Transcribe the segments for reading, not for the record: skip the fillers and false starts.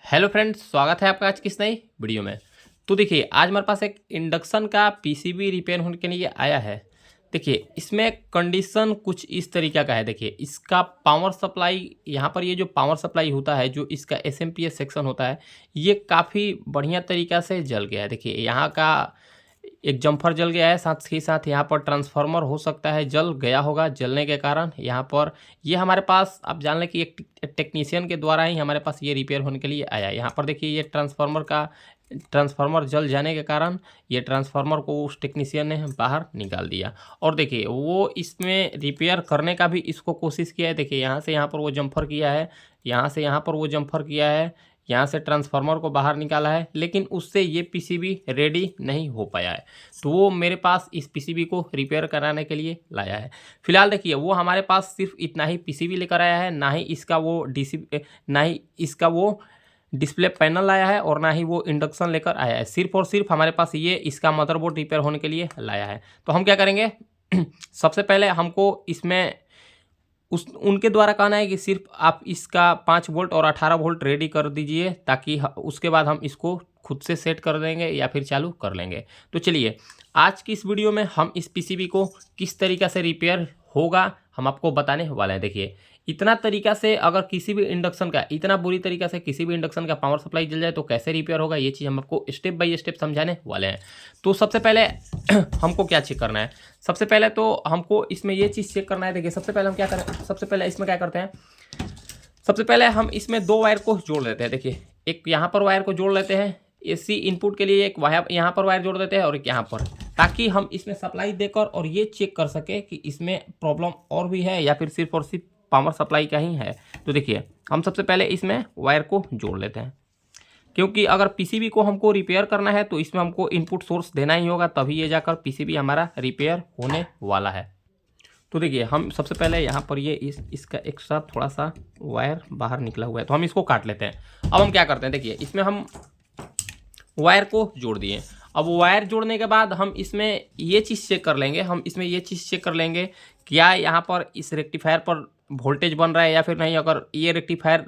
Hello friends, स्वागत है आपका आज की इस नई वीडियो में। तो देखिए, आज हमारे पास एक इंडक्शन का पीसीबी रिपेयर होने के लिए आया है। देखिए, इसमें कंडीशन कुछ इस तरीक़ा का है। देखिए, इसका पावर सप्लाई, यहाँ पर ये जो पावर सप्लाई होता है, जो इसका एसएमपीएस सेक्शन होता है, ये काफ़ी बढ़िया तरीक़ा से जल गया है। देखिए, यहाँ का एक जम्फर जल गया है, साथ ही साथ यहाँ पर ट्रांसफार्मर हो सकता है जल गया होगा। जलने के कारण यहाँ पर ये हमारे पास आप जान लें कि एक टेक्नीशियन के द्वारा ही हमारे पास ये रिपेयर होने के लिए आया है। यहाँ पर देखिए, ये ट्रांसफार्मर जल जाने के कारण ये ट्रांसफार्मर को उस टेक्नीशियन ने बाहर निकाल दिया। और देखिए, वो इसमें रिपेयर करने का भी इसको कोशिश किया है। देखिए, यहाँ से यहाँ पर वो जम्फर किया है, यहाँ से यहाँ पर वो जम्फर किया है, यहाँ से ट्रांसफार्मर को बाहर निकाला है, लेकिन उससे ये पीसीबी रेडी नहीं हो पाया है। तो वो मेरे पास इस पीसीबी को रिपेयर कराने के लिए लाया है। फिलहाल देखिए, वो हमारे पास सिर्फ इतना ही पीसीबी लेकर आया है, ना ही इसका वो डिस्प्ले पैनल लाया है और ना ही वो इंडक्शन लेकर आया है। सिर्फ और सिर्फ हमारे पास ये इसका मदरबोर्ड रिपेयर होने के लिए लाया है। तो हम क्या करेंगे सबसे पहले हमको इसमें उनके द्वारा कहना है कि सिर्फ आप इसका 5 वोल्ट और 18 वोल्ट रेडी कर दीजिए, ताकि उसके बाद हम इसको खुद से सेट कर देंगे या फिर चालू कर लेंगे। तो चलिए, आज की इस वीडियो में हम इस पीसीबी को किस तरीक़ा से रिपेयर होगा हम आपको बताने वाले हैं। देखिए, इतना तरीक़ा से अगर किसी भी इंडक्शन का, इतना बुरी तरीक़ा से किसी भी इंडक्शन का पावर सप्लाई जल जाए तो कैसे रिपेयर होगा, ये चीज़ हम आपको स्टेप बाय स्टेप समझाने वाले हैं। तो सबसे पहले हमको क्या चेक करना है? सबसे पहले तो हमको इसमें ये चीज़ चेक करना है। देखिए, सबसे पहले हम क्या करें, सबसे पहले इसमें क्या करते हैं, सबसे पहले हम इसमें 2 वायर को जोड़ लेते हैं। देखिए, एक यहाँ पर वायर को जोड़ लेते हैं, एसी इनपुट के लिए एक वायर यहाँ पर वायर जोड़ देते हैं और एक यहाँ पर, ताकि हम इसमें सप्लाई देकर और ये चेक कर सके कि इसमें प्रॉब्लम और भी है या फिर सिर्फ और सिर्फ पावर सप्लाई का ही है। तो देखिए, हम सबसे पहले इसमें वायर को जोड़ लेते हैं, क्योंकि अगर पीसीबी को हमको रिपेयर करना है तो इसमें हमको इनपुट सोर्स देना ही होगा, तभी ये जाकर पीसीबी हमारा रिपेयर होने वाला है। तो देखिए, हम सबसे पहले यहाँ पर ये इसका एक्स्ट्रा थोड़ा सा वायर बाहर निकला हुआ है, तो हम इसको काट लेते हैं। अब हम क्या करते हैं, देखिए, इसमें हम वायर को जोड़ दिए। अब वायर जोड़ने के बाद हम इसमें ये चीज़ चेक कर लेंगे, क्या यहाँ पर इस रेक्टिफायर पर वोल्टेज बन रहा है या फिर नहीं। अगर ये रेक्टिफायर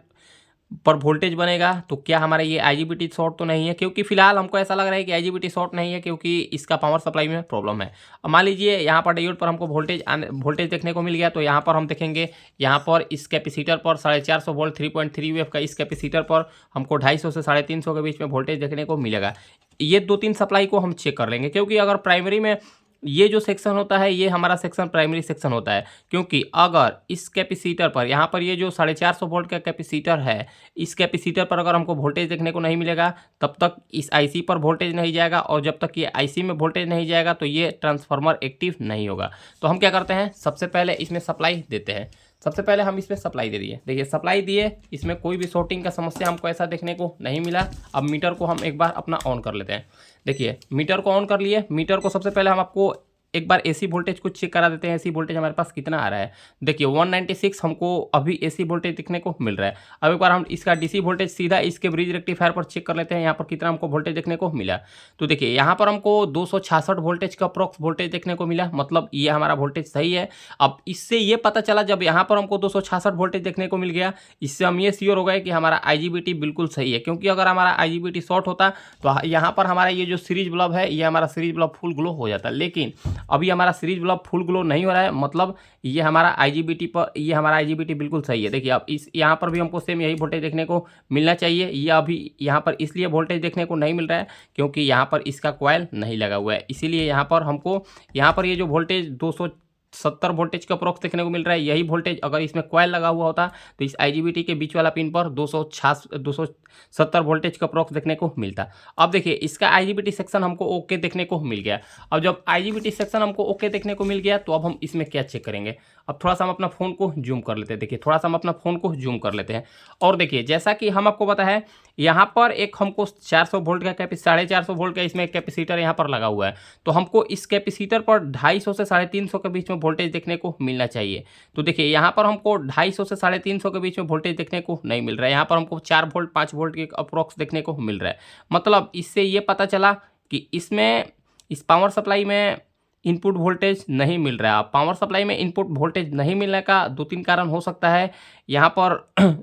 पर वोल्टेज बनेगा तो क्या हमारा ये आईजीबीटी शॉर्ट तो नहीं है, क्योंकि फिलहाल हमको ऐसा लग रहा है कि आईजीबीटी शॉर्ट नहीं है, क्योंकि इसका पावर सप्लाई में प्रॉब्लम है। अब मान लीजिए यहाँ पर डायोड पर हमको वोल्टेज देखने को मिल गया, तो यहाँ पर हम देखेंगे, यहाँ पर इस कैपेसिटर पर 450 वोल्ट 3.3 वेव का इस कैपेसिटर पर हमको 250 से 350 के बीच में वोल्टेज देखने को मिलेगा। ये 2-3 सप्लाई को हम चेक कर लेंगे, क्योंकि अगर प्राइमरी में ये जो सेक्शन होता है, ये हमारा सेक्शन प्राइमरी सेक्शन होता है, क्योंकि अगर इस कैपेसिटर पर, यहाँ पर ये जो 450 वोल्ट का कैपेसिटर है, इस कैपेसिटर पर अगर हमको वोल्टेज देखने को नहीं मिलेगा, तब तक इस आईसी पर वोल्टेज नहीं जाएगा, और जब तक ये आईसी में वोल्टेज नहीं जाएगा तो ये ट्रांसफार्मर एक्टिव नहीं होगा। तो हम क्या करते हैं, सबसे पहले इसमें सप्लाई देते हैं। सबसे पहले हम इसमें सप्लाई दे दिए। देखिए, सप्लाई दिए, इसमें कोई भी शॉर्टिंग का समस्या हमको ऐसा देखने को नहीं मिला। अब मीटर को हम एक बार अपना ऑन कर लेते हैं। देखिए, मीटर को ऑन कर लिए। मीटर को सबसे पहले हम आपको एक बार एसी वोल्टेज को चेक करा देते हैं, एसी वोल्टेज हमारे पास कितना आ रहा है। देखिए, 196 हमको अभी एसी वोल्टेज दिखने को मिल रहा है। अब एक बार हम इसका डीसी वोल्टेज सीधा इसके ब्रिज रेक्टिफायर पर चेक कर लेते हैं, यहाँ पर कितना हमको वोल्टेज देखने को मिला। तो देखिए, यहाँ पर हमको 266 वोल्टेज का अप्रॉक्स वोल्टेज देखने को मिला, मतलब ये हमारा वोल्टेज सही है। अब इससे ये पता चला, जब यहाँ पर हमको 266 वोल्टेज देखने को मिल गया, इससे हम ये श्योर हो गए कि हमारा आईजीबीटी बिल्कुल सही है, क्योंकि अगर हमारा आईजीबीटी शॉर्ट होता तो यहाँ पर हमारा ये जो सीरीज बल्ब है, ये हमारा सीरीज बल्ब फुल ग्लो हो जाता, लेकिन अभी हमारा सीरीज बल्ब फुल ग्लो नहीं हो रहा है, मतलब ये हमारा आईजीबीटी बिल्कुल सही है। देखिए, अब इस यहाँ पर भी हमको सेम यही वोल्टेज देखने को मिलना चाहिए। ये अभी यहाँ पर इसलिए वोल्टेज देखने को नहीं मिल रहा है क्योंकि यहाँ पर इसका कॉइल नहीं लगा हुआ है, इसीलिए यहाँ पर हमको यहाँ पर ये जो वोल्टेज 270 वोल्टेज का अप्रॉक्स देखने को मिल रहा है, यही वोल्टेज अगर इसमें कॉइल लगा हुआ होता तो इस आईजीबीटी के बीच वाला पिन पर 270 वोल्टेज का अप्रॉक्स देखने को मिलता। अब देखिए, इसका आईजीबीटी सेक्शन हमको ओके देखने को मिल गया। अब जब आईजीबीटी सेक्शन हमको ओके देखने को मिल गया, तो अब हम इसमें क्या चेक करेंगे। अब थोड़ा सा हम अपना फ़ोन को जूम कर लेते हैं। देखिए, थोड़ा सा हम अपना फ़ोन को जूम कर लेते हैं, और देखिए, जैसा कि हम आपको पता है, यहाँ पर एक हमको 400 वोल्ट का 450 वोल्ट का इसमें कैपेसिटर यहाँ पर लगा हुआ है, तो हमको इस कैपेसिटर पर 250 से 350 के बीच में वोल्टेज देखने को मिलना चाहिए। तो देखिए, यहाँ पर हमको 250 से 350 के बीच में वोल्टेज देखने को नहीं मिल रहा है, यहाँ पर हमको 4 वोल्ट 5 वोल्ट के अप्रॉक्स देखने को मिल रहा है। मतलब इससे ये पता चला कि इसमें इस पावर सप्लाई में इनपुट वोल्टेज नहीं मिल रहा है। पावर सप्लाई में इनपुट वोल्टेज नहीं मिलने का 2-3 कारण हो सकता है। यहाँ पर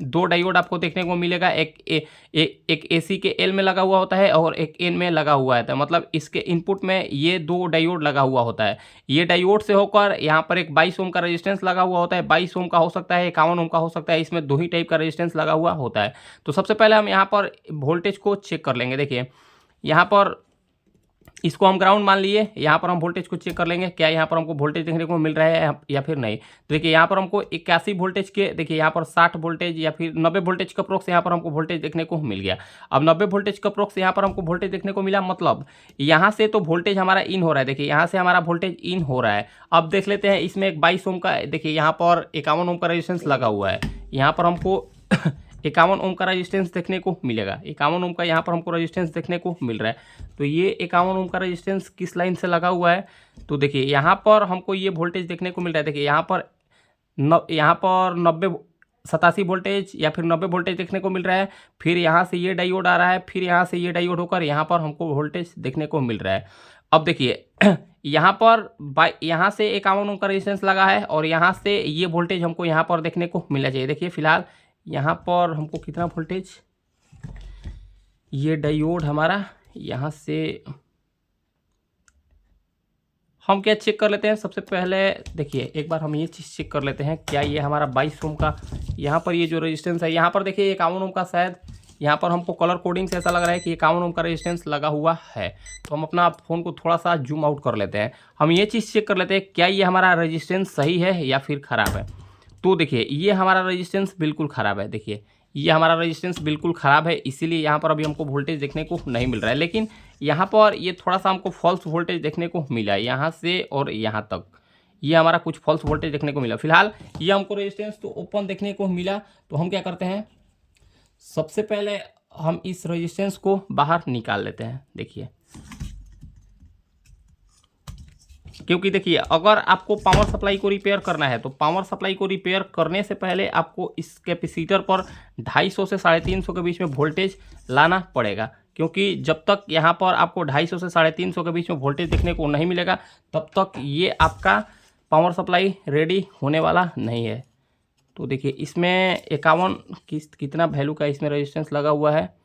2 डायोड आपको देखने को मिलेगा, एक एसी के एल में लगा हुआ होता है और एक एन में लगा हुआ है, मतलब इसके इनपुट में ये 2 डायोड लगा हुआ होता है। ये डायोड से होकर यहाँ पर एक 22 ओम का रेजिस्टेंस लगा हुआ होता है, 22 ओम का हो सकता है, 51 ओम का हो सकता है, इसमें 2 ही टाइप का रेजिस्टेंस लगा हुआ होता है। तो सबसे पहले हम यहाँ पर वोल्टेज को चेक कर लेंगे। देखिए यहाँ पर इसको हम ग्राउंड मान लिए, यहाँ पर हम वोल्टेज को चेक कर लेंगे क्या यहाँ पर हमको वोल्टेज देखने को मिल रहा है या फिर नहीं। तो देखिए यहाँ पर हमको 81 वोल्टेज के, देखिए यहाँ पर 60 वोल्टेज या फिर 90 वोल्टेज का प्रोक्स यहाँ पर हमको वोल्टेज देखने को मिल गया। अब 90 वोल्टेज का प्रोक्स यहाँ पर हमको वोल्टेज देखने को मिला, मतलब यहाँ से तो वोल्टेज हमारा इन हो रहा है। देखिए यहाँ से हमारा वोल्टेज इन हो रहा है। अब देख लेते हैं इसमें एक 22 ओम का, देखिए यहाँ पर 51 ओम का रेजिस्टेंस लगा हुआ है। यहाँ पर हमको 51 ओम का रेजिस्टेंस देखने को मिलेगा, 51 ओम का यहाँ पर हमको रेजिस्टेंस देखने को मिल रहा है। तो ये 51 ओम का रेजिस्टेंस किस लाइन से लगा हुआ है, तो देखिए यहाँ पर हमको ये वोल्टेज देखने को मिल रहा है। देखिए यहाँ पर 87 वोल्टेज या फिर 90 वोल्टेज देखने को मिल रहा है। फिर यहाँ से ये डायोड आ रहा है, फिर यहाँ से ये डायोड होकर यहाँ पर हमको वोल्टेज देखने को मिल रहा है। अब देखिए यहाँ पर यहाँ से 51 ओम का रेजिस्टेंस लगा है और यहाँ से ये वोल्टेज हमको यहाँ पर देखने को मिलना चाहिए। देखिए फिलहाल यहाँ पर हमको कितना वोल्टेज, ये डायोड हमारा यहाँ से हम क्या चेक कर लेते हैं। सबसे पहले देखिए एक बार हम ये चीज़ चेक कर लेते हैं, क्या ये हमारा 22 ओम का यहाँ पर ये जो रेजिस्टेंस है, यहाँ पर देखिए 51 ओम का, शायद यहाँ पर हमको कलर कोडिंग से ऐसा लग रहा है कि 51 ओम का रेजिस्टेंस लगा हुआ है। तो हम अपना फ़ोन को थोड़ा सा जूम आउट कर लेते हैं, हम ये चीज़ चेक कर लेते हैं क्या ये हमारा रेजिस्टेंस सही है या फिर ख़राब है। तो देखिए ये हमारा रेजिस्टेंस बिल्कुल ख़राब है। देखिए ये हमारा रेजिस्टेंस बिल्कुल ख़राब है, इसीलिए यहाँ पर अभी हमको वोल्टेज देखने को नहीं मिल रहा है। लेकिन यहाँ पर ये थोड़ा सा हमको फॉल्स वोल्टेज देखने को मिला है, यहाँ से और यहाँ तक ये हमारा कुछ फॉल्स वोल्टेज देखने को मिला। फिलहाल ये हमको रेजिस्टेंस तो ओपन देखने को मिला। तो हम क्या करते हैं, सबसे पहले हम इस रेजिस्टेंस को बाहर निकाल लेते हैं। देखिए क्योंकि देखिए अगर आपको पावर सप्लाई को रिपेयर करना है तो पावर सप्लाई को रिपेयर करने से पहले आपको इस कैपेसिटर पर 250 से 350 के बीच में वोल्टेज लाना पड़ेगा, क्योंकि जब तक यहाँ पर आपको 250 से 350 के बीच में वोल्टेज देखने को नहीं मिलेगा तब तक ये आपका पावर सप्लाई रेडी होने वाला नहीं है। तो देखिए इसमें 51 कितना वैल्यू का इसमें रेजिस्टेंस लगा हुआ है,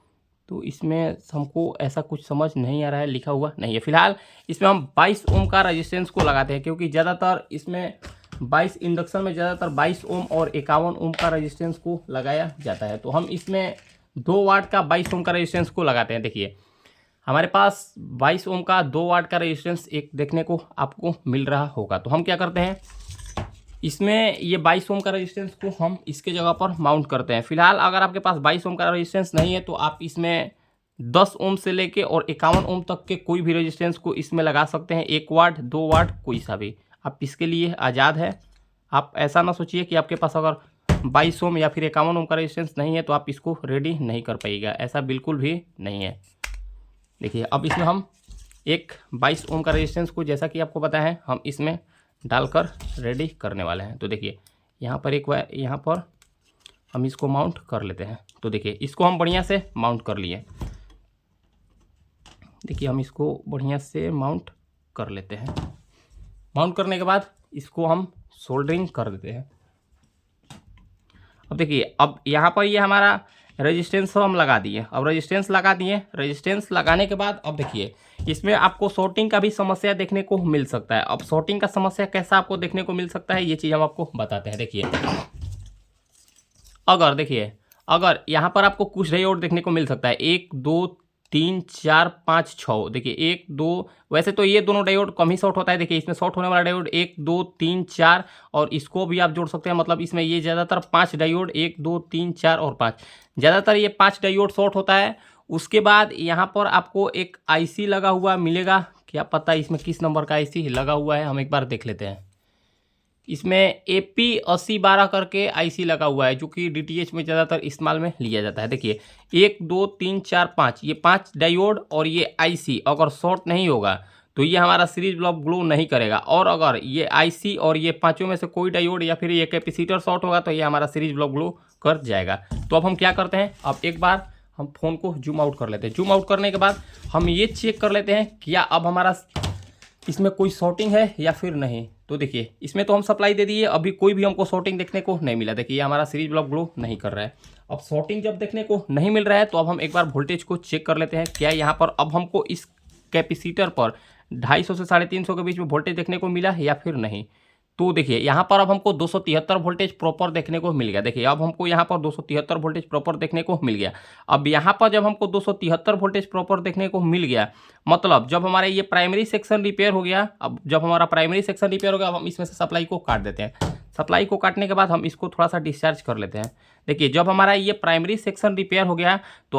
तो इसमें हमको ऐसा कुछ समझ नहीं आ रहा है, लिखा हुआ नहीं है। फिलहाल इसमें हम 22 ओम का रेजिस्टेंस को लगाते हैं, क्योंकि ज़्यादातर इसमें 22 इंडक्शन में ज़्यादातर 22 ओम और 51 ओम का रेजिस्टेंस को लगाया जाता है। तो हम इसमें 2 वाट का 22 ओम का रेजिस्टेंस को लगाते हैं। देखिए हमारे पास 22 ओम का 2 वाट का रेजिस्टेंस एक देखने को आपको मिल रहा होगा। तो हम क्या करते हैं, इसमें ये 22 ओम का रेजिस्टेंस को हम इसके जगह पर माउंट करते हैं। फिलहाल अगर आपके पास 22 ओम का रेजिस्टेंस नहीं है तो आप इसमें 10 ओम से लेके और 51 ओम तक के कोई भी रेजिस्टेंस को इसमें लगा सकते हैं, 1 वाट 2 वाट कोई सा भी, आप इसके लिए आज़ाद है। आप ऐसा ना सोचिए कि आपके पास अगर 22 ओम या फिर 51 ओम का रेजिस्टेंस नहीं है तो आप इसको रेडी नहीं कर पाइएगा, ऐसा बिल्कुल भी नहीं है। देखिए अब इसमें हम एक 22 ओम का रेजिस्टेंस को, जैसा कि आपको पता है, हम इसमें डालकर रेडी करने वाले हैं। तो देखिए यहाँ पर यहाँ पर हम इसको माउंट कर लेते हैं। तो देखिए इसको हम बढ़िया से माउंट कर लिए। देखिए हम इसको बढ़िया से माउंट कर लेते हैं। माउंट करने के बाद इसको हम सोल्डरिंग कर देते हैं। अब देखिए अब यहाँ पर ये हमारा रेजिस्टेंस हम लगा दिए। अब रेजिस्टेंस लगा दिए, रेजिस्टेंस लगाने के बाद अब देखिए इसमें आपको शॉर्टिंग का भी समस्या देखने को मिल सकता है। अब शॉर्टिंग का समस्या कैसा आपको देखने को मिल सकता है, ये चीज़ हम आपको बताते हैं। देखिए अगर यहाँ पर आपको कुछ डायोड देखने को मिल सकता है, 1 2 3 4 5 6। देखिए 1 2, वैसे तो ये दोनों डायोड कम ही शॉर्ट होता है। देखिए इसमें शॉर्ट होने वाला डायोड 1 2 3 4 और इसको भी आप जोड़ सकते हैं, मतलब इसमें ये ज़्यादातर 5 डायोड 1 2 3 4 और 5, ज़्यादातर ये 5 डायोड शॉर्ट होता है। उसके बाद यहाँ पर आपको एक आईसी लगा हुआ मिलेगा, क्या पता इसमें किस नंबर का आईसी लगा हुआ है, हम एक बार देख लेते हैं। इसमें AP8012 करके आईसी लगा हुआ है, जो कि DTH में ज़्यादातर इस्तेमाल में लिया जाता है। देखिए 1 2 3 4 5, ये 5 डायोड और ये आईसी अगर शॉर्ट नहीं होगा तो ये हमारा सीरीज ब्लॉक ग्लो नहीं करेगा, और अगर ये आईसी और ये पांचों में से कोई डायोड या फिर ये कैपेसिटर शॉर्ट होगा तो ये हमारा सीरीज ब्लॉक ग्लो कर जाएगा। तो अब हम क्या करते हैं, अब एक बार हम फ़ोन को जूम आउट कर लेते हैं। जूम आउट करने के बाद हम ये चेक कर लेते हैं क्या अब हमारा इसमें कोई शॉर्टिंग है या फिर नहीं। तो देखिए इसमें तो हम सप्लाई दे दिए, अभी कोई भी हमको शॉर्टिंग देखने को नहीं मिला। देखिए ये हमारा सीरीज ब्लॉक ग्लो नहीं कर रहा है। अब शॉर्टिंग जब देखने को नहीं मिल रहा है तो अब हम एक बार वोल्टेज को चेक कर लेते हैं, क्या यहाँ पर अब हमको इस कैपेसिटर पर 250 से 350 के बीच में वोल्टेज देखने को मिला है या फिर नहीं। तो देखिए यहाँ पर अब हमको 273 वोल्टेज प्रॉपर देखने को मिल गया। देखिए अब हमको यहाँ पर 273 वोल्टेज प्रॉपर देखने को मिल गया। अब यहाँ पर जब हमको 273 वोल्टेज प्रॉपर देखने को मिल गया, मतलब जब हमारा ये प्राइमरी सेक्शन रिपेयर हो गया, अब जब हमारा प्राइमरी सेक्शन रिपेयर हो गया, अब हम इसमें से सप्लाई को काट देते हैं। सप्लाई को काटने के बाद हम इसको थोड़ा सा डिस्चार्ज कर लेते हैं। देखिए जब हमारा ये प्राइमरी सेक्शन रिपेयर हो गया तो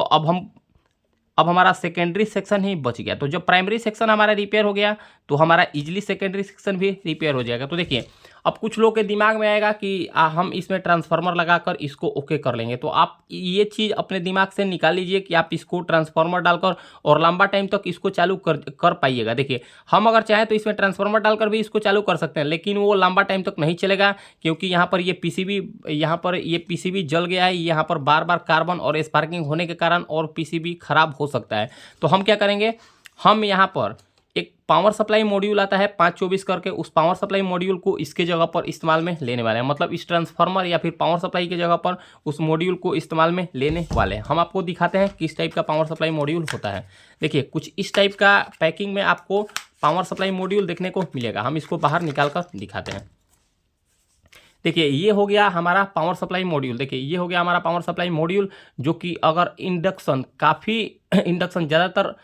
अब हमारा सेकेंडरी सेक्शन ही बच गया। तो जब प्राइमरी सेक्शन हमारा रिपेयर हो गया तो हमारा इजीली सेकेंडरी सेक्शन भी रिपेयर हो जाएगा। तो देखिए अब कुछ लोग के दिमाग में आएगा कि हम इसमें ट्रांसफार्मर लगाकर इसको ओके कर लेंगे। तो आप ये चीज़ अपने दिमाग से निकाल लीजिए कि आप इसको ट्रांसफार्मर डालकर और लंबा टाइम तक इसको चालू कर पाइएगा। देखिए हम अगर चाहें तो इसमें ट्रांसफार्मर डालकर भी इसको चालू कर सकते हैं, लेकिन वो लंबा टाइम तक नहीं चलेगा, क्योंकि यहाँ पर ये पीसीबी जल गया है। यहाँ पर बार बार कार्बन और स्पार्किंग होने के कारण और पीसीबी खराब हो सकता है। तो हम क्या करेंगे, हम यहाँ पर एक पावर सप्लाई मॉड्यूल आता है 524 करके, उस पावर सप्लाई मॉड्यूल को इसके जगह पर इस्तेमाल में लेने वाले हैं। मतलब इस ट्रांसफार्मर या फिर पावर सप्लाई की जगह पर उस मॉड्यूल को इस्तेमाल में लेने वाले हैं। हम आपको दिखाते हैं किस टाइप का पावर सप्लाई मॉड्यूल होता है। देखिए कुछ इस टाइप का पैकिंग में आपको पावर सप्लाई मॉड्यूल देखने को मिलेगा। हम इसको बाहर निकाल कर दिखाते हैं। देखिए ये हो गया हमारा पावर सप्लाई मॉड्यूल। देखिए ये हो गया हमारा पावर सप्लाई मॉड्यूल, जो कि अगर इंडक्शन ज़्यादातर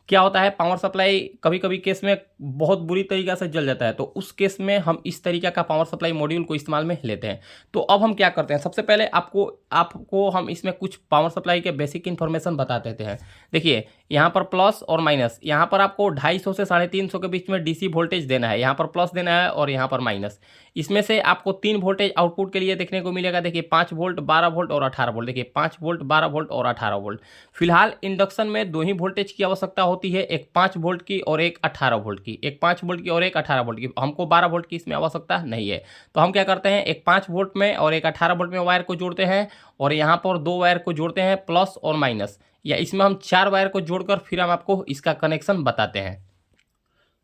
क्या होता है, पावर सप्लाई कभी कभी केस में बहुत बुरी तरीक़ा से जल जाता है, तो उस केस में हम इस तरीक़ा का पावर सप्लाई मॉड्यूल को इस्तेमाल में लेते हैं। तो अब हम क्या करते हैं, सबसे पहले आपको हम इसमें कुछ पावर सप्लाई के बेसिक इन्फॉर्मेशन बता देते हैं। देखिए यहाँ पर प्लस और माइनस, यहाँ पर आपको 250 से 350 के बीच में डीसी वोल्टेज देना है, यहाँ पर प्लस देना है और यहाँ पर माइनस। इसमें से आपको 3 वोल्टेज आउटपुट के लिए देखने को मिलेगा। देखिए 5 वोल्ट, 12 वोल्ट और 18 वोल्ट। देखिए 5 वोल्ट, 12 वोल्ट और 18 वोल्ट। फिलहाल इंडक्शन में 2 ही वोल्टेज की आवश्यकता होती है, एक 5 वोल्ट की और एक 18 वोल्ट की। एक 5 वोल्ट की और एक 18 वोल्ट की। हमको 12 वोल्ट की इसमें आवश्यकता नहीं है। तो हम क्या करते हैं, एक 5 वोल्ट में और एक 18 वोल्ट में वायर को जोड़ते हैं और यहाँ पर 2 वायर को जोड़ते हैं, प्लस और माइनस, या इसमें हम 4 वायर को जोड़कर फिर हम आपको इसका कनेक्शन बताते हैं।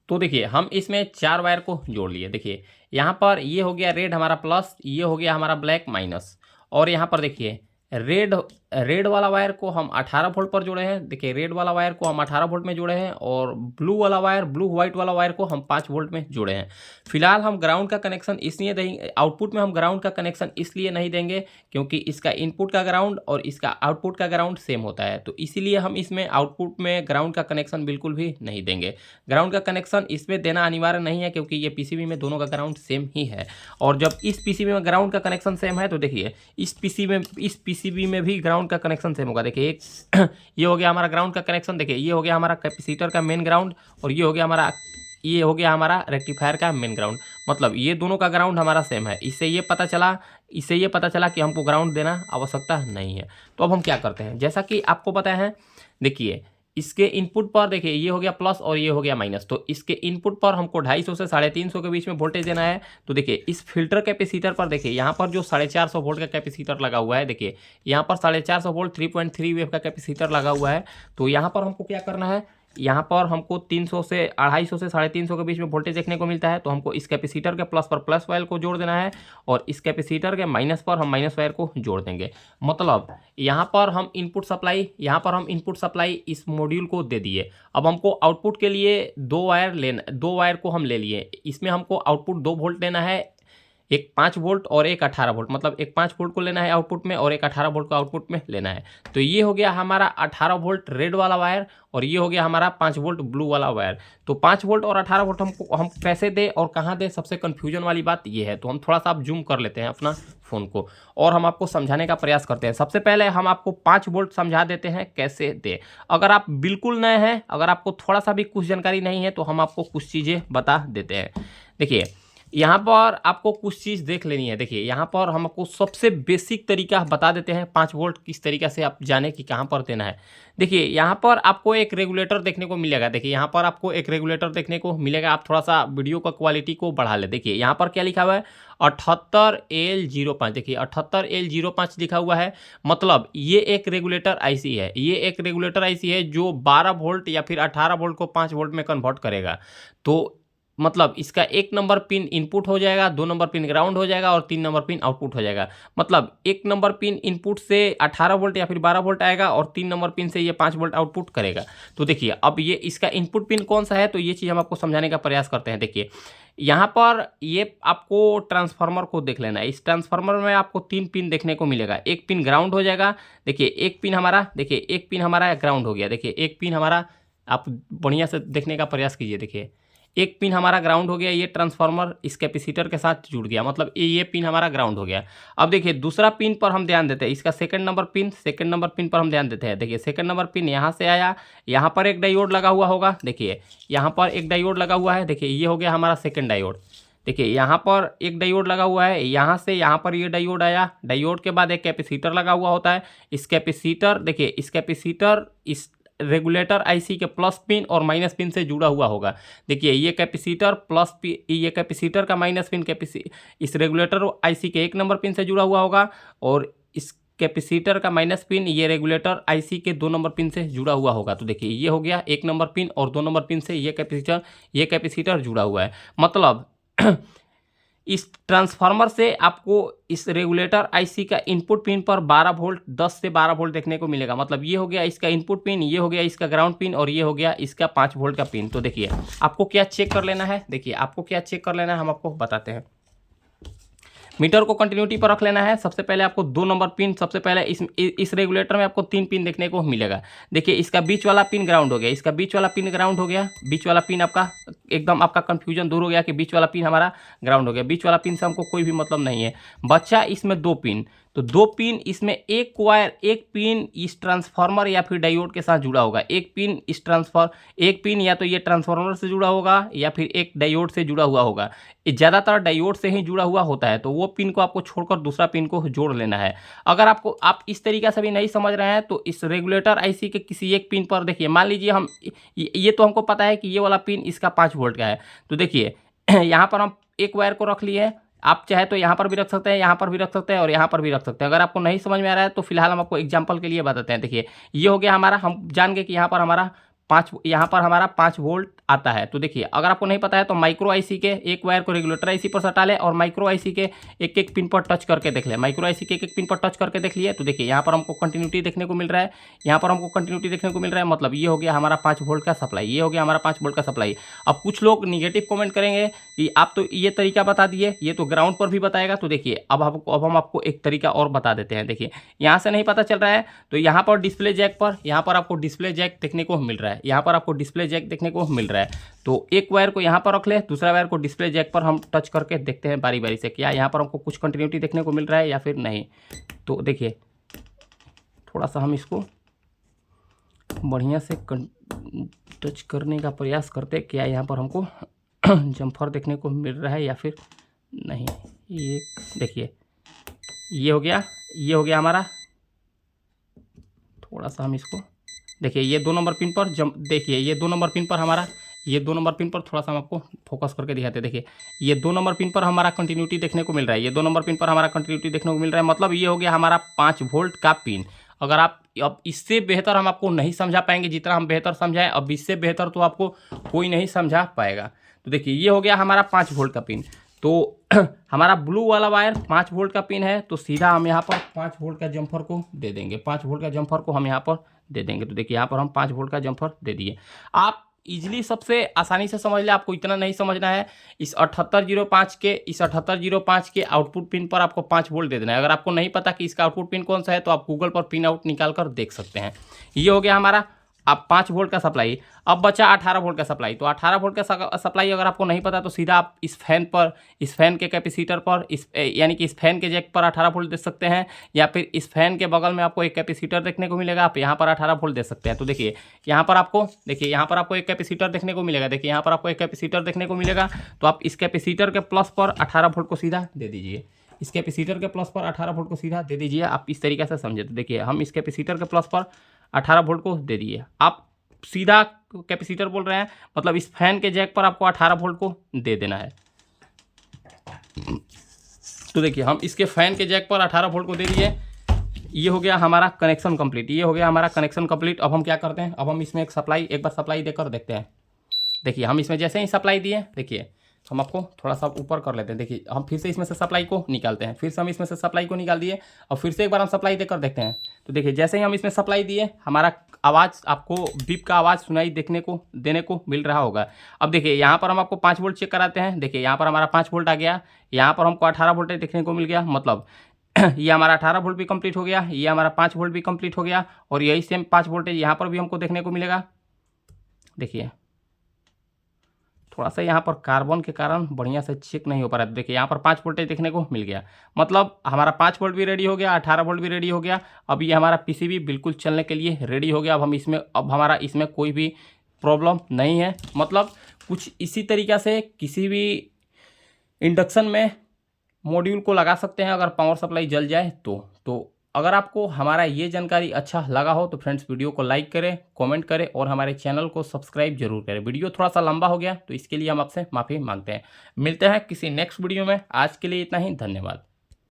तो देखिए हम इसमें 4 वायर को जोड़ लिए। देखिए यहाँ पर ये हो गया रेड हमारा प्लस, ये हो गया हमारा ब्लैक माइनस, और यहाँ पर देखिए रेड वाला वायर को हम 18 वोल्ट पर जोड़े हैं। देखिए रेड वाला वायर को हम 18 वोल्ट में जोड़े हैं और ब्लू व्हाइट वाला वायर को हम 5 वोल्ट में जोड़े हैं। फिलहाल हम ग्राउंड का कनेक्शन इसलिए देंगे, आउटपुट में हम ग्राउंड का कनेक्शन इसलिए नहीं देंगे क्योंकि इसका इनपुट का ग्राउंड और इसका आउटपुट का ग्राउंड सेम होता है। तो इसीलिए हम इसमें आउटपुट में ग्राउंड का कनेक्शन बिल्कुल भी नहीं देंगे। ग्राउंड का कनेक्शन इसमें देना अनिवार्य नहीं है क्योंकि ये पीसीबी में दोनों का ग्राउंड सेम ही है। और जब इस पीसीबी में ग्राउंड का कनेक्शन सेम है तो देखिए इस पीसीबी में भी ग्राउंड का कनेक्शन सेम होगा। देखिए एक ये हो गया हमारा ग्राउंड का कनेक्शन। देखिए ये हो गया हमारा कैपेसिटर का मेन ग्राउंड और ये हो गया हमारा रेक्टिफायर का मेन ग्राउंड। मतलब ये दोनों का ग्राउंड हमारा सेम है। इससे ये पता चला कि हमको ग्राउंड देना आवश्यकता नहीं है। तो अब हम क्या करते हैं, जैसा कि आपको पता है, देखिए इसके इनपुट पर देखिए ये हो गया प्लस और ये हो गया माइनस। तो इसके इनपुट पर हमको 250 से 350 के बीच में वोल्टेज देना है। तो देखिए इस फिल्टर कैपेसिटर पर देखिए यहाँ पर जो 450 वोल्ट का कैपेसिटर लगा हुआ है, देखिए यहाँ पर 450 वोल्ट 3.3 वेव का कैपेसिटर लगा हुआ है। तो यहाँ पर हमको क्या करना है, यहाँ पर हमको 300 से 250 से 350 के बीच में वोल्टेज देखने को मिलता है। तो हमको इस कैपेसिटर के प्लस पर प्लस वायर को जोड़ देना है और इस कैपेसिटर के माइनस पर हम माइनस वायर को जोड़ देंगे। मतलब यहाँ पर हम इनपुट सप्लाई इस मॉड्यूल को दे दिए। अब हमको आउटपुट के लिए 2 वायर को हम ले लिए। इसमें हमको आउटपुट 2 वोल्ट लेना है, एक 5 वोल्ट और एक 18 वोल्ट। मतलब एक 5 वोल्ट को लेना है आउटपुट में और एक 18 वोल्ट को आउटपुट में लेना है। तो ये हो गया हमारा 18 वोल्ट रेड वाला वायर और ये हो गया हमारा 5 वोल्ट ब्लू वाला वायर। तो 5 वोल्ट और 18 वोल्ट हम कैसे दें और कहाँ दें, सबसे कन्फ्यूजन वाली बात ये है। तो हम थोड़ा सा आप जूम कर लेते हैं अपना फ़ोन को और हम आपको समझाने का प्रयास करते हैं। सबसे पहले हम आपको 5 वोल्ट समझा देते हैं कैसे दें। अगर आप बिल्कुल नए हैं, अगर आपको थोड़ा सा भी कुछ जानकारी नहीं है तो हम आपको कुछ चीज़ें बता देते हैं। देखिए यहाँ पर आपको कुछ चीज़ देख लेनी है। देखिए यहाँ पर हमको सबसे बेसिक तरीका बता देते हैं 5 वोल्ट किस तरीक़ा से आप जाने कि कहाँ पर देना है। देखिए यहाँ पर आपको एक रेगुलेटर देखने को मिलेगा। देखिए यहाँ पर आपको एक रेगुलेटर देखने को मिलेगा। आप थोड़ा सा वीडियो का क्वालिटी को बढ़ा लें। देखिए यहाँ पर क्या लिखा हुआ है 78L05। देखिए 78L05 लिखा हुआ है, मतलब ये एक रेगुलेटर आईसी है। ये एक रेगुलेटर आईसी है जो 12 वोल्ट या फिर 18 वोल्ट को 5 वोल्ट में कन्वर्ट करेगा। तो मतलब इसका 1 नंबर पिन इनपुट हो जाएगा, 2 नंबर पिन ग्राउंड हो जाएगा और 3 नंबर पिन आउटपुट हो जाएगा। मतलब 1 नंबर पिन इनपुट से 18 वोल्ट या फिर 12 वोल्ट आएगा और 3 नंबर पिन से ये 5 वोल्ट आउटपुट करेगा। तो देखिए अब ये इसका इनपुट पिन कौन सा है, तो ये चीज़ हम आपको समझाने का प्रयास करते हैं। देखिए यहाँ पर ये आपको ट्रांसफार्मर को देख लेना है। इस ट्रांसफार्मर में आपको 3 पिन देखने को मिलेगा। एक पिन ग्राउंड हो जाएगा। देखिए एक पिन हमारा, देखिए एक पिन हमारा ग्राउंड हो गया। देखिए एक पिन हमारा, आप बढ़िया से देखने का प्रयास कीजिए। देखिए एक पिन हमारा ग्राउंड हो गया, ये ट्रांसफार्मर इस कैपेसिटर के साथ जुड़ गया, मतलब ये पिन हमारा ग्राउंड हो गया। अब देखिए दूसरा पिन पर हम ध्यान देते हैं, इसका सेकंड नंबर पिन पर हम ध्यान देते हैं। देखिए सेकंड नंबर पिन यहाँ से आया, यहाँ पर एक डायोड लगा हुआ होगा। देखिए यहाँ पर एक डायोड लगा हुआ है। देखिए ये हो गया हमारा सेकंड डायोड। देखिए यहाँ पर एक डायोड लगा हुआ है, यहाँ से यहाँ पर ये डायोड आया। डायोड के बाद एक कैपेसिटर लगा हुआ होता है। इस कैपेसिटर, देखिए इस कैपेसिटर इस रेगुलेटर आईसी के प्लस पिन और माइनस पिन से जुड़ा हुआ होगा। देखिए ये कैपेसिटर प्लस पिन, ये कैपेसिटर का माइनस पिन इस रेगुलेटर आईसी के 1 नंबर पिन से जुड़ा हुआ होगा और इस कैपेसिटर का माइनस पिन ये रेगुलेटर आईसी के 2 नंबर पिन से जुड़ा हुआ होगा। तो देखिए ये हो गया 1 नंबर पिन और 2 नंबर पिन से ये कैपेसिटर जुड़ा हुआ है। मतलब इस ट्रांसफार्मर से आपको इस रेगुलेटर आईसी का इनपुट पिन पर 12 वोल्ट 10 से 12 वोल्ट देखने को मिलेगा। मतलब ये हो गया इसका इनपुट पिन, ये हो गया इसका ग्राउंड पिन और ये हो गया इसका 5 वोल्ट का पिन। तो देखिए आपको क्या चेक कर लेना है, देखिए आपको क्या चेक कर लेना है हम आपको बताते हैं। मीटर को कंटिन्यूटी पर रख लेना है। सबसे पहले आपको 2 नंबर पिन, सबसे पहले इस रेगुलेटर में आपको 3 पिन देखने को मिलेगा। देखिए इसका बीच वाला पिन ग्राउंड हो गया, इसका बीच वाला पिन ग्राउंड हो गया। बीच वाला पिन आपका एकदम आपका कंफ्यूजन दूर हो गया कि बीच वाला पिन हमारा ग्राउंड हो गया। बीच वाला पिन से हमको कोई भी मतलब नहीं है। बच्चा इसमें 2 पिन, तो 2 पिन इसमें एक पिन इस ट्रांसफार्मर या फिर डायोड के साथ जुड़ा होगा। एक पिन या तो ये ट्रांसफार्मर से जुड़ा होगा या फिर एक डायोड से जुड़ा हुआ होगा। ज़्यादातर डायोड से ही जुड़ा हुआ होता है, तो वो पिन को आपको छोड़कर दूसरा पिन को जोड़ लेना है। अगर आप इस तरीक़े से भी नहीं समझ रहे हैं तो इस रेगुलेटर आईसी के किसी एक पिन पर देखिए, मान लीजिए हम ये तो हमको पता है कि ये वाला पिन इसका 5 वोल्ट का है। तो देखिए यहाँ पर हम एक वायर को रख लिए है। आप चाहे तो यहाँ पर भी रख सकते हैं, यहाँ पर भी रख सकते हैं और यहाँ पर भी रख सकते हैं। अगर आपको नहीं समझ में आ रहा है तो फिलहाल हम आपको एग्जांपल के लिए बताते हैं। देखिए ये हो गया हमारा, हम जान गए कि यहाँ पर हमारा 5 वोल्ट आता है। तो देखिए अगर आपको नहीं पता है तो माइक्रो आईसी के एक वायर को रेगुलेटर आईसी पर सटा ले और माइक्रो आईसी के एक पिन पर टच करके देख ले। माइक्रो आईसी के एक पिन पर टच करके देख लिए। तो देखिए यहाँ पर हमको कंटिन्यूटी देखने को मिल रहा है, यहाँ पर हमको कंटिन्यूटी देखने को मिल रहा है। मतलब ये हो गया हमारा 5 वोल्ट का सप्लाई, ये हो गया हमारा 5 वोल्ट का सप्लाई। अब कुछ लोग निगेटिव कमेंट करेंगे कि आप तो ये तरीका बता दिए, ये तो ग्राउंड पर भी बताएगा। तो देखिए अब हम आपको एक तरीका और बता देते हैं। देखिए यहाँ से नहीं पता चल रहा है तो यहाँ पर डिस्प्ले जैक पर, यहाँ पर आपको डिस्प्ले जैक देखने को मिल रहा है, यहाँ पर आपको डिस्प्ले जैक देखने को मिल रहा है। तो एक वायर को यहाँ पर रख ले, दूसरा वायर को डिस्प्ले जैक पर हम टच करके देखते हैं बारी बारी से, क्या यहाँ पर हमको कुछ कंटिन्यूटी देखने को मिल रहा है या फिर नहीं। तो देखिए थोड़ा सा हम इसको बढ़िया से टच करने का प्रयास करते, क्या यहाँ पर हमको जम्फर देखने को मिल रहा है या फिर नहीं। ये देखिए ये हो गया हमारा। थोड़ा सा हम इसको देखिए, ये 2 नंबर पिन पर देखिए ये 2 नंबर पिन पर हमारा, ये 2 नंबर पिन पर थोड़ा सा हम आपको फोकस करके दिखाते हैं। देखिए ये 2 नंबर पिन पर हमारा कंटिन्यूटी देखने को मिल रहा है, ये 2 नंबर पिन पर हमारा कंटिन्यूटी देखने को मिल रहा है। मतलब ये हो गया हमारा 5 वोल्ट का पिन। अगर आप अब इससे बेहतर हम आपको नहीं समझा पाएंगे जितना हम बेहतर समझाएं, अब इससे बेहतर तो आपको कोई नहीं समझा पाएगा। तो देखिए ये हो गया हमारा 5 वोल्ट का पिन। तो हमारा ब्लू वाला वायर 5 वोल्ट का पिन है, तो सीधा हम यहाँ पर 5 वोल्ट का जम्फर को दे देंगे, 5 वोल्ट का जम्फर को हम यहाँ पर दे देंगे। तो देखिए यहाँ पर हम 5 वोल्ट का जम्फर दे दिए। आप इजीली सबसे आसानी से समझ ले, आपको इतना नहीं समझना है। इस 7805 के आउटपुट पिन पर आपको 5 वोल्ट दे देना है। अगर आपको नहीं पता कि इसका आउटपुट पिन कौन सा है तो आप गूगल पर पिन आउट निकाल कर देख सकते हैं। ये हो गया हमारा अब 5 वोल्ट का सप्लाई, अब बचा 18 वोल्ट का सप्लाई। तो 18 वोल्ट का सप्लाई अगर आपको नहीं पता तो सीधा आप इस फैन पर, इस फैन के कैपेसिटर पर, यानी कि इस फैन के जैक पर 18 वोल्ट दे सकते हैं, या फिर इस फैन के बगल में आपको एक कैपेसिटर देखने को मिलेगा, आप यहाँ पर 18 वोल्ट दे सकते हैं। तो देखिए यहाँ पर आपको एक कैपेसिटर देखने को मिलेगा। देखिए यहाँ पर आपको एक कैपेसिटर देखने को मिलेगा, तो आप इस कैपेसिटर के प्लस पर 18 वोल्ट को सीधा दे दीजिए। इस कैपेसिटर के प्लस पर 18 वोल्ट को सीधा दे दीजिए। आप इस तरीके से समझे। तो देखिए हम इस कैपेसिटर के प्लस पर 18 वोल्ट को दे दिए। आप सीधा कैपेसिटर बोल रहे हैं, मतलब इस फैन के जैक पर आपको 18 वोल्ट को दे देना है। तो देखिए हम इसके फैन के जैक पर 18 वोल्ट को दे दिए। ये हो गया हमारा कनेक्शन कंप्लीट। अब हम क्या करते हैं, अब हम इसमें एक बार सप्लाई देकर देखते हैं। देखिए हम इसमें जैसे ही सप्लाई दिए, देखिए हम आपको थोड़ा सा ऊपर कर लेते हैं। देखिए हम फिर से इसमें से सप्लाई को निकालते हैं। फिर से हम इसमें से सप्लाई को निकाल दिए और फिर से एक बार हम सप्लाई देकर देखते हैं। तो देखिए जैसे ही हम इसमें सप्लाई दिए, हमारा आवाज़, आपको बीप का आवाज़ सुनाई देने को मिल रहा होगा। अब देखिए यहाँ पर हम आपको 5 वोल्ट चेक कराते हैं। देखिए यहाँ पर हमारा 5 वोल्ट आ गया, यहाँ पर हमको 18 वोल्ट देखने को मिल गया। मतलब ये हमारा 18 वोल्ट भी कंप्लीट हो गया, ये हमारा 5 वोल्ट भी कंप्लीट हो गया, और यही सेम 5 वोल्टेज यहाँ पर भी हमको देखने को मिलेगा। देखिए थोड़ा सा यहाँ पर कार्बन के कारण बढ़िया से चेक नहीं हो पा रहा है। देखिए यहाँ पर 5 वोल्टेज देखने को मिल गया, मतलब हमारा 5 वोल्ट भी रेडी हो गया, 18 वोल्ट भी रेडी हो गया। अब ये हमारा पीसीबी बिल्कुल चलने के लिए रेडी हो गया। अब हमारा इसमें कोई भी प्रॉब्लम नहीं है। मतलब कुछ इसी तरीक़ा से किसी भी इंडक्शन में मॉड्यूल को लगा सकते हैं अगर पावर सप्लाई जल जाए तो अगर आपको हमारा ये जानकारी अच्छा लगा हो तो फ्रेंड्स वीडियो को लाइक करें, कमेंट करें और हमारे चैनल को सब्सक्राइब जरूर करें। वीडियो थोड़ा सा लंबा हो गया तो इसके लिए हम आपसे माफ़ी मांगते हैं। मिलते हैं किसी नेक्स्ट वीडियो में। आज के लिए इतना ही, धन्यवाद।